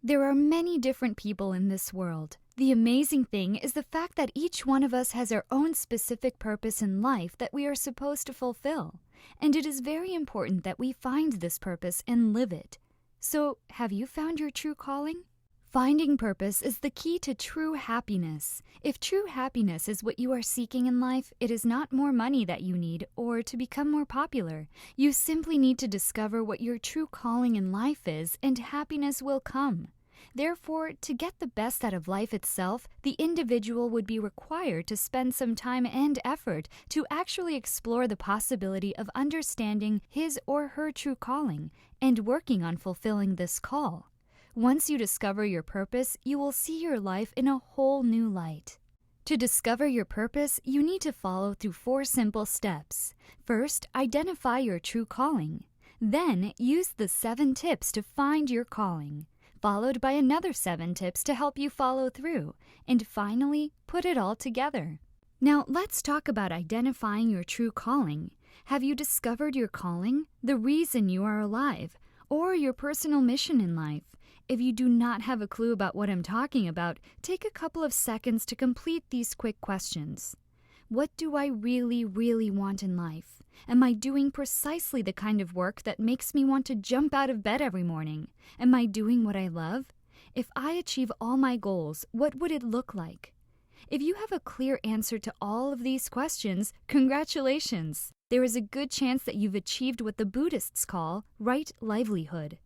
There are many different people in this world. The amazing thing is the fact that each one of us has our own specific purpose in life that we are supposed to fulfill. And it is very important that we find this purpose and live it. So, have you found your true calling? Finding purpose is the key to true happiness. If true happiness is what you are seeking in life, it is not more money that you need or to become more popular. You simply need to discover what your true calling in life is, and happiness will come. Therefore, to get the best out of life itself, the individual would be required to spend some time and effort to actually explore the possibility of understanding his or her true calling and working on fulfilling this call. Once you discover your purpose, you will see your life in a whole new light. To discover your purpose, you need to follow through 4 simple steps. First, identify your true calling. Then, use the 7 tips to find your calling, followed by another 7 tips to help you follow through, and finally, put it all together. Now, let's talk about identifying your true calling. Have you discovered your calling, the reason you are alive, or your personal mission in life? If you do not have a clue about what I'm talking about, take a couple of seconds to complete these quick questions. What do I really, really want in life? Am I doing precisely the kind of work that makes me want to jump out of bed every morning? Am I doing what I love? If I achieve all my goals, what would it look like? If you have a clear answer to all of these questions, congratulations! There is a good chance that you've achieved what the Buddhists call right livelihood.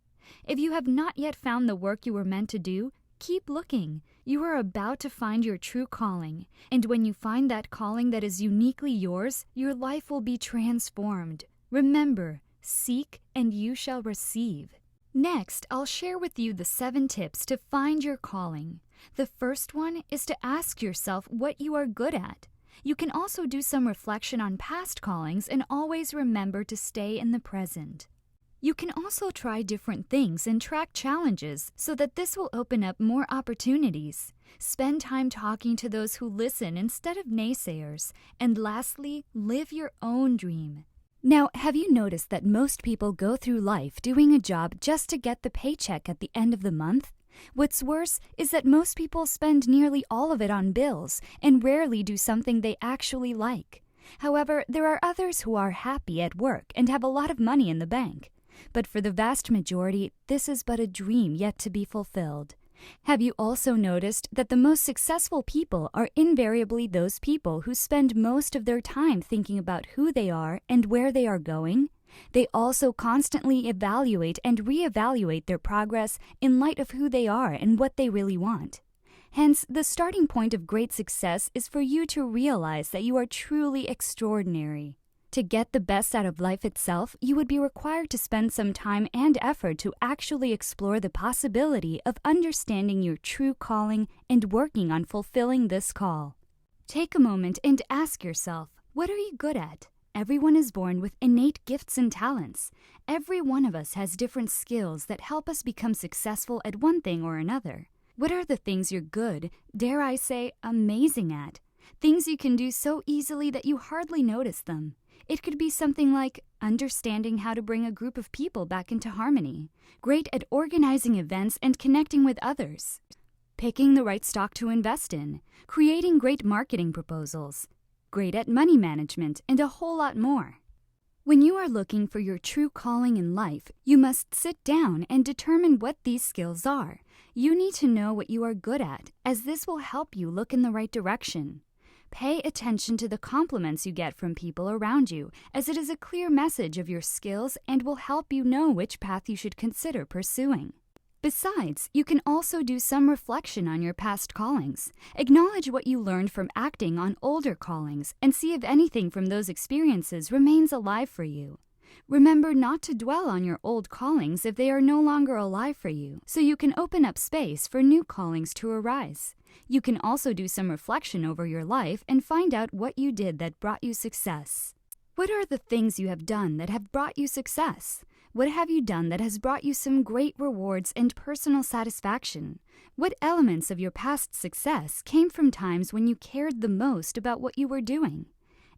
If you have not yet found the work you were meant to do, keep looking. You are about to find your true calling, and when you find that calling that is uniquely yours, your life will be transformed. Remember, seek and you shall receive. Next, I'll share with you the 7 tips to find your calling. The first one is to ask yourself what you are good at. You can also do some reflection on past callings and always remember to stay in the present. You can also try different things and track challenges so that this will open up more opportunities. Spend time talking to those who listen instead of naysayers. And lastly, live your own dream. Now, have you noticed that most people go through life doing a job just to get the paycheck at the end of the month? What's worse is that most people spend nearly all of it on bills and rarely do something they actually like. However, there are others who are happy at work and have a lot of money in the bank. But for the vast majority, this is but a dream yet to be fulfilled. Have you also noticed that the most successful people are invariably those people who spend most of their time thinking about who they are and where they are going? They also constantly evaluate and reevaluate their progress in light of who they are and what they really want. Hence, the starting point of great success is for you to realize that you are truly extraordinary. To get the best out of life itself, you would be required to spend some time and effort to actually explore the possibility of understanding your true calling and working on fulfilling this call. Take a moment and ask yourself, what are you good at? Everyone is born with innate gifts and talents. Every one of us has different skills that help us become successful at one thing or another. What are the things you're good, dare I say, amazing at? Things you can do so easily that you hardly notice them. It could be something like understanding how to bring a group of people back into harmony, great at organizing events and connecting with others, picking the right stock to invest in, creating great marketing proposals, great at money management, and a whole lot more. When you are looking for your true calling in life, you must sit down and determine what these skills are. You need to know what you are good at, as this will help you look in the right direction. Pay attention to the compliments you get from people around you, as it is a clear message of your skills and will help you know which path you should consider pursuing. Besides, you can also do some reflection on your past callings. Acknowledge what you learned from acting on older callings and see if anything from those experiences remains alive for you. Remember not to dwell on your old callings if they are no longer alive for you, so you can open up space for new callings to arise. You can also do some reflection over your life and find out what you did that brought you success. What are the things you have done that have brought you success? What have you done that has brought you some great rewards and personal satisfaction? What elements of your past success came from times when you cared the most about what you were doing?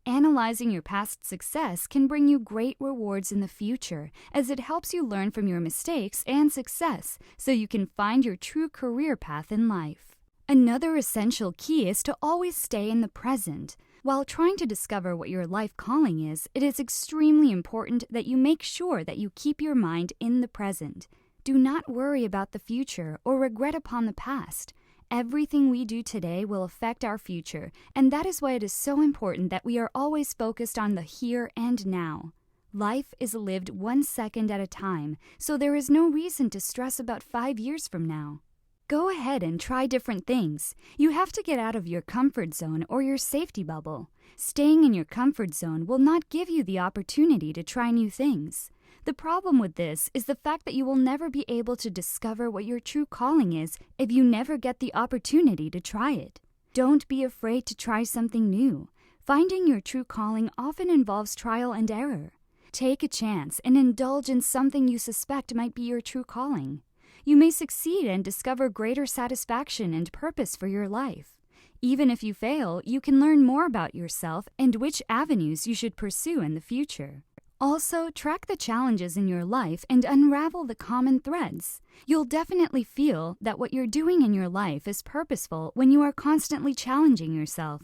Analyzing your past success can bring you great rewards in the future, as it helps you learn from your mistakes and success so you can find your true career path in life. Another essential key is to always stay in the present. While trying to discover what your life calling is, it is extremely important that you make sure that you keep your mind in the present. Do not worry about the future or regret upon the past. Everything we do today will affect our future, and that is why it is so important that we are always focused on the here and now. Life is lived 1 second at a time, so there is no reason to stress about 5 years from now. Go ahead and try different things. You have to get out of your comfort zone or your safety bubble. Staying in your comfort zone will not give you the opportunity to try new things. The problem with this is the fact that you will never be able to discover what your true calling is if you never get the opportunity to try it. Don't be afraid to try something new. Finding your true calling often involves trial and error. Take a chance and indulge in something you suspect might be your true calling. You may succeed and discover greater satisfaction and purpose for your life. Even if you fail, you can learn more about yourself and which avenues you should pursue in the future. Also, track the challenges in your life and unravel the common threads. You'll definitely feel that what you're doing in your life is purposeful when you are constantly challenging yourself.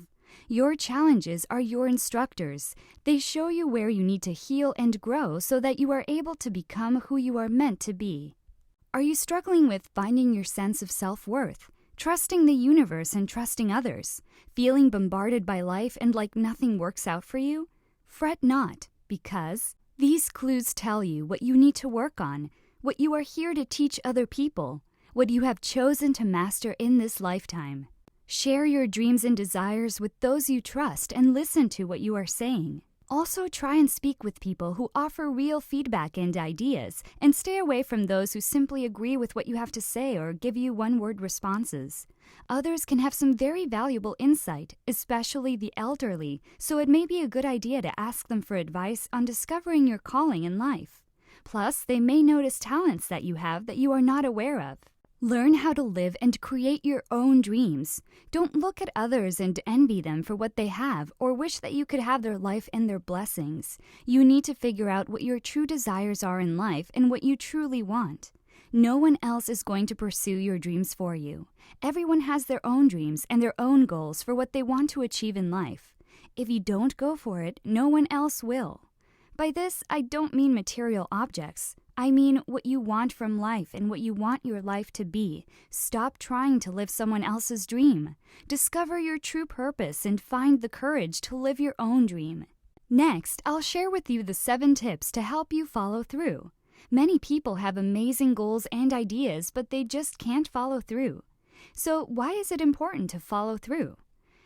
Your challenges are your instructors. They show you where you need to heal and grow so that you are able to become who you are meant to be. Are you struggling with finding your sense of self-worth, trusting the universe and trusting others, feeling bombarded by life and like nothing works out for you? Fret not, because these clues tell you what you need to work on, what you are here to teach other people, what you have chosen to master in this lifetime. Share your dreams and desires with those you trust and listen to what you are saying. Also, try and speak with people who offer real feedback and ideas, and stay away from those who simply agree with what you have to say or give you one-word responses. Others can have some very valuable insight, especially the elderly, so it may be a good idea to ask them for advice on discovering your calling in life. Plus, they may notice talents that you have that you are not aware of. Learn how to live and create your own dreams. Don't look at others and envy them for what they have or wish that you could have their life and their blessings. You need to figure out what your true desires are in life and what you truly want. No one else is going to pursue your dreams for you. Everyone has their own dreams and their own goals for what they want to achieve in life. If you don't go for it, no one else will. By this, I don't mean material objects. I mean what you want from life and what you want your life to be. Stop trying to live someone else's dream. Discover your true purpose and find the courage to live your own dream. Next, I'll share with you the 7 tips to help you follow through. Many people have amazing goals and ideas, but they just can't follow through. So why is it important to follow through?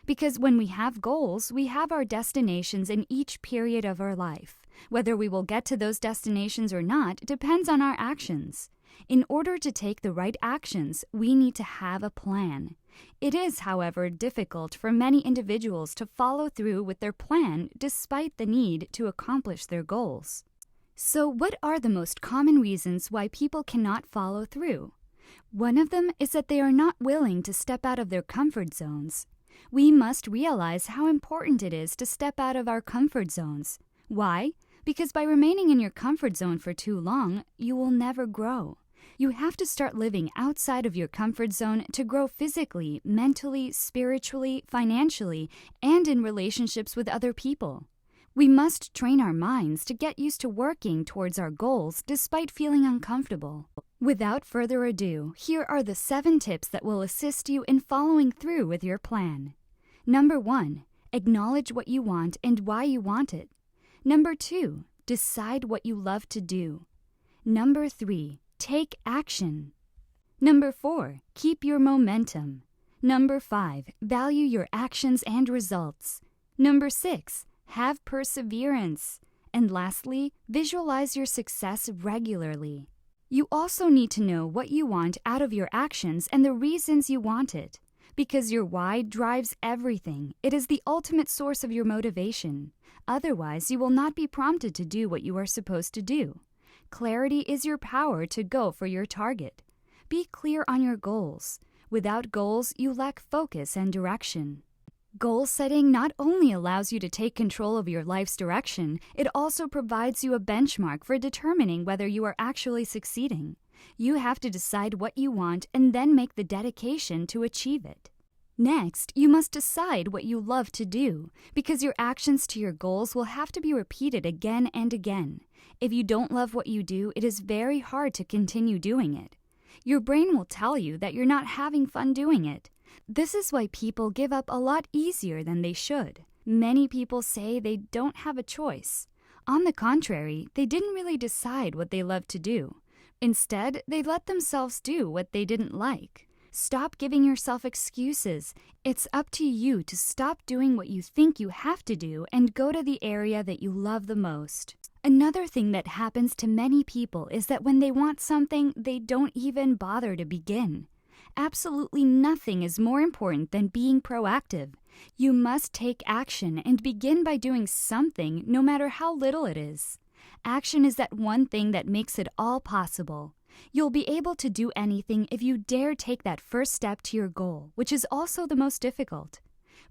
Because when we have goals, we have our destinations in each period of our life. Whether we will get to those destinations or not depends on our actions. In order to take the right actions, we need to have a plan. It is, however, difficult for many individuals to follow through with their plan despite the need to accomplish their goals. So, what are the most common reasons why people cannot follow through? One of them is that they are not willing to step out of their comfort zones. We must realize how important it is to step out of our comfort zones. Why? Because by remaining in your comfort zone for too long, you will never grow. You have to start living outside of your comfort zone to grow physically, mentally, spiritually, financially, and in relationships with other people. We must train our minds to get used to working towards our goals despite feeling uncomfortable. Without further ado, here are the 7 tips that will assist you in following through with your plan. Number 1, acknowledge what you want and why you want it. Number 2, decide what you love to do. Number 3, take action. Number 4, keep your momentum. Number 5, value your actions and results. Number 6, have perseverance. And lastly, visualize your success regularly. You also need to know what you want out of your actions and the reasons you want it. Because your why drives everything. It is the ultimate source of your motivation. Otherwise, you will not be prompted to do what you are supposed to do. Clarity is your power to go for your target. Be clear on your goals. Without goals, you lack focus and direction. Goal setting not only allows you to take control of your life's direction, it also provides you a benchmark for determining whether you are actually succeeding. You have to decide what you want and then make the dedication to achieve it. Next, you must decide what you love to do, because your actions to your goals will have to be repeated again and again. If you don't love what you do, it is very hard to continue doing it. Your brain will tell you that you're not having fun doing it. This is why people give up a lot easier than they should. Many people say they don't have a choice. On the contrary, they didn't really decide what they love to do. Instead, they let themselves do what they didn't like. Stop giving yourself excuses. It's up to you to stop doing what you think you have to do and go to the area that you love the most. Another thing that happens to many people is that when they want something, they don't even bother to begin. Absolutely nothing is more important than being proactive. You must take action and begin by doing something, no matter how little it is. Action is that one thing that makes it all possible. You'll be able to do anything if you dare take that first step to your goal, which is also the most difficult.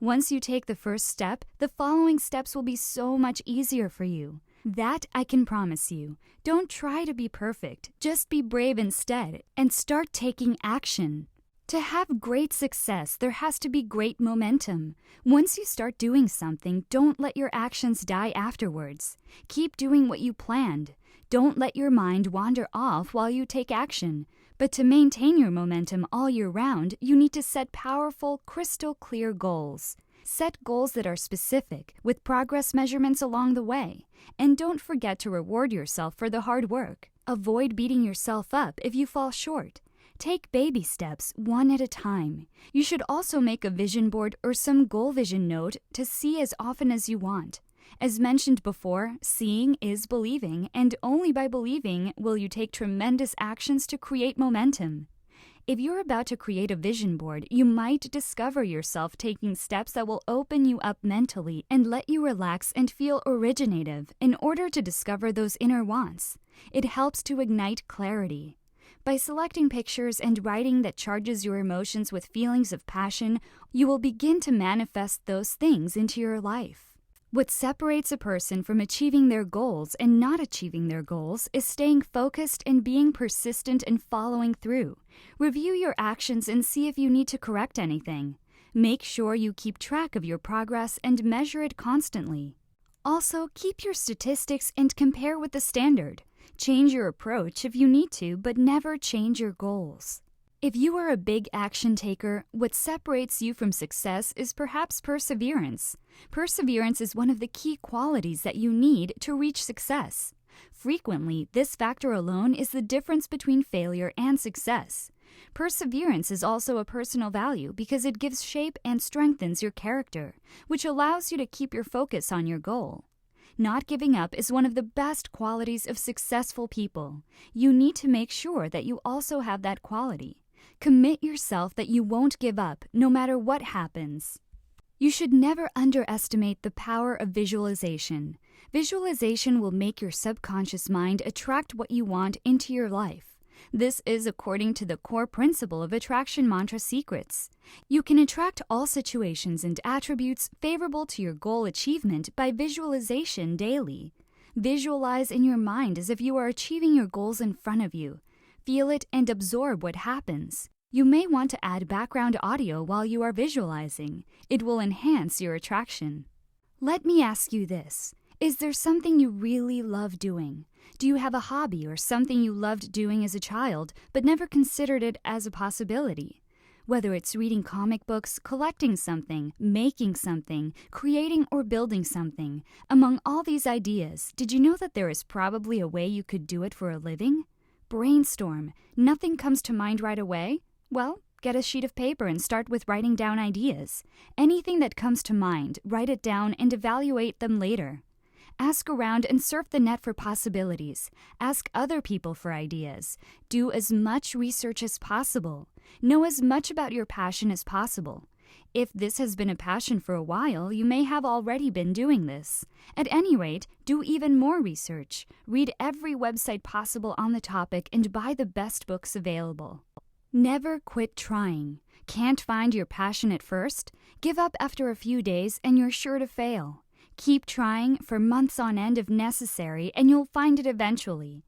Once you take the first step, the following steps will be so much easier for you. That I can promise you. Don't try to be perfect. Just be brave instead and start taking action. To have great success, there has to be great momentum. Once you start doing something, don't let your actions die afterwards. Keep doing what you planned. Don't let your mind wander off while you take action. But to maintain your momentum all year round, you need to set powerful, crystal clear goals. Set goals that are specific, with progress measurements along the way. And don't forget to reward yourself for the hard work. Avoid beating yourself up if you fall short. Take baby steps, one at a time. You should also make a vision board or some goal vision note to see as often as you want. As mentioned before, seeing is believing, and only by believing will you take tremendous actions to create momentum. If you're about to create a vision board, you might discover yourself taking steps that will open you up mentally and let you relax and feel originative in order to discover those inner wants. It helps to ignite clarity. By selecting pictures and writing that charges your emotions with feelings of passion, you will begin to manifest those things into your life. What separates a person from achieving their goals and not achieving their goals is staying focused and being persistent and following through. Review your actions and see if you need to correct anything. Make sure you keep track of your progress and measure it constantly. Also, keep your statistics and compare with the standard. Change your approach if you need to, but never change your goals. If you are a big action taker, what separates you from success is perhaps perseverance. Perseverance is one of the key qualities that you need to reach success. Frequently, this factor alone is the difference between failure and success. Perseverance is also a personal value because it gives shape and strengthens your character, which allows you to keep your focus on your goal. Not giving up is one of the best qualities of successful people. You need to make sure that you also have that quality. Commit yourself that you won't give up, no matter what happens. You should never underestimate the power of visualization. Visualization will make your subconscious mind attract what you want into your life. This is according to the core principle of attraction mantra secrets. You can attract all situations and attributes favorable to your goal achievement by visualization daily. Visualize in your mind as if you are achieving your goals in front of you. Feel it and absorb what happens. You may want to add background audio while you are visualizing. It will enhance your attraction. Let me ask you this. Is there something you really love doing? Do you have a hobby or something you loved doing as a child but never considered it as a possibility? Whether it's reading comic books, collecting something, making something, creating or building something, among all these ideas, did you know that there is probably a way you could do it for a living? Brainstorm. Nothing comes to mind right away? Well, get a sheet of paper and start with writing down ideas. Anything that comes to mind, write it down and evaluate them later. Ask around and surf the net for possibilities. Ask other people for ideas. Do as much research as possible. Know as much about your passion as possible. If this has been a passion for a while, you may have already been doing this. At any rate, do even more research. Read every website possible on the topic and buy the best books available. Never quit trying. Can't find your passion at first? Give up after a few days and you're sure to fail. Keep trying for months on end if necessary and you'll find it eventually.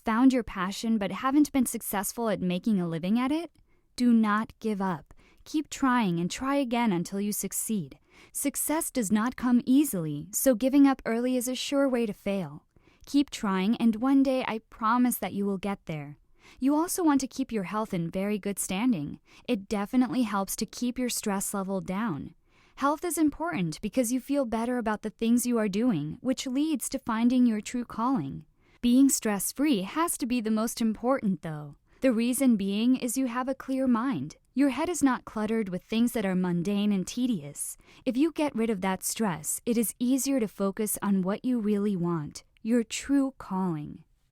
Found your passion but haven't been successful at making a living at it? Do not give up. Keep trying and try again until you succeed. Success does not come easily, so giving up early is a sure way to fail. Keep trying and one day I promise that you will get there. You also want to keep your health in very good standing. It definitely helps to keep your stress level down. Health is important because you feel better about the things you are doing, which leads to finding your true calling. Being stress-free has to be the most important, though. The reason being is you have a clear mind. Your head is not cluttered with things that are mundane and tedious. If you get rid of that stress, it is easier to focus on what you really want, your true calling.